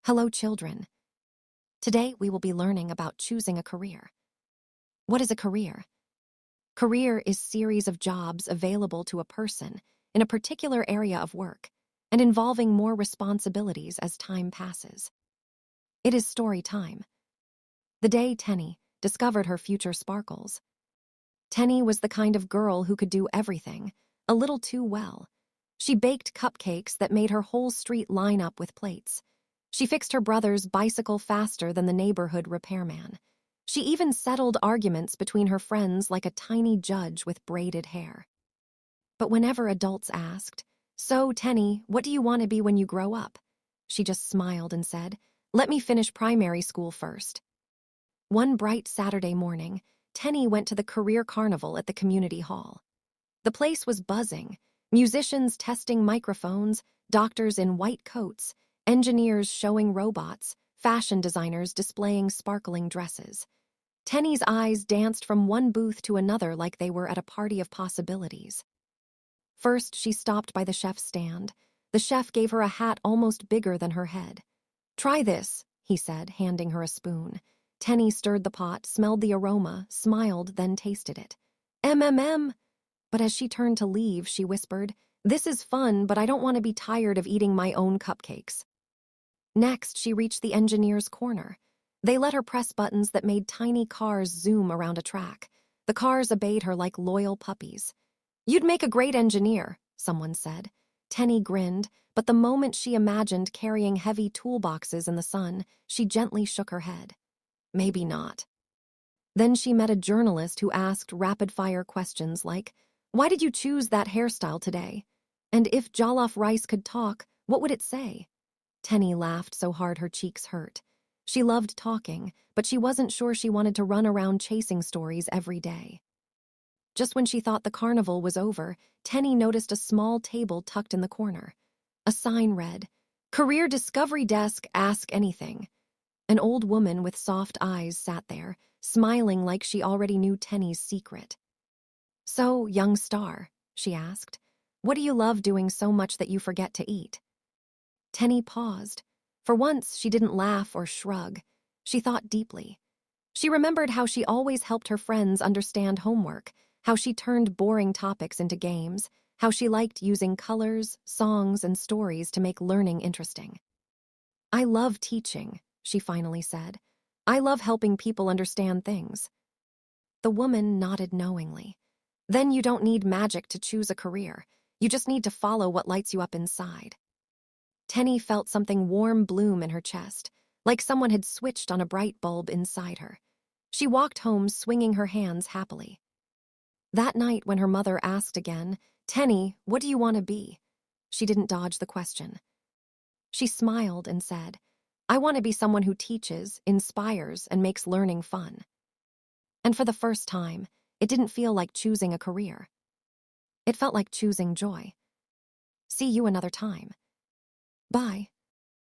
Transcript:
Hello, children. Today we will be learning about choosing a career. What is a career? Career is series of jobs available to a person in a particular area of work and involving more responsibilities as time passes. It is story time. The day Tenny discovered her future sparkles. Tenny was the kind of girl who could do everything, a little too well. She baked cupcakes that made her whole street line up with plates. She fixed her brother's bicycle faster than the neighborhood repairman. She even settled arguments between her friends like a tiny judge with braided hair. But whenever adults asked, "So, Tenny, what do you want to be when you grow up?" she just smiled and said, "Let me finish primary school first." One bright Saturday morning, Tenny went to the career carnival at the community hall. The place was buzzing, musicians testing microphones, doctors in white coats, engineers showing robots, fashion designers displaying sparkling dresses. Tenny's eyes danced from one booth to another like they were at a party of possibilities. First, she stopped by the chef's stand. The chef gave her a hat almost bigger than her head. "Try this," he said, handing her a spoon. Tenny stirred the pot, smelled the aroma, smiled, then tasted it. "MMM." But as she turned to leave, she whispered, "This is fun, but I don't want to be tired of eating my own cupcakes." Next, she reached the engineer's corner. They let her press buttons that made tiny cars zoom around a track. The cars obeyed her like loyal puppies. "You'd make a great engineer," someone said. Tenny grinned, but the moment she imagined carrying heavy toolboxes in the sun, she gently shook her head. Maybe not. Then she met a journalist who asked rapid-fire questions like, "Why did you choose that hairstyle today? And if jollof rice could talk, what would it say?" Tenny laughed so hard her cheeks hurt. She loved talking, but she wasn't sure she wanted to run around chasing stories every day. Just when she thought the carnival was over, Tenny noticed a small table tucked in the corner. A sign read, "Career Discovery Desk, Ask Anything." An old woman with soft eyes sat there, smiling like she already knew Tenny's secret. "So, young star," she asked, "what do you love doing so much that you forget to eat?" Tenny paused. For once, she didn't laugh or shrug. She thought deeply. She remembered how she always helped her friends understand homework, how she turned boring topics into games, how she liked using colors, songs, and stories to make learning interesting. "I love teaching," she finally said. "I love helping people understand things." The woman nodded knowingly. "Then you don't need magic to choose a career. You just need to follow what lights you up inside." Tenny felt something warm bloom in her chest, like someone had switched on a bright bulb inside her. She walked home swinging her hands happily. That night when her mother asked again, "Tenny, what do you want to be?" she didn't dodge the question. She smiled and said, "I want to be someone who teaches, inspires, and makes learning fun." And for the first time, it didn't feel like choosing a career. It felt like choosing joy. See you another time. Bye.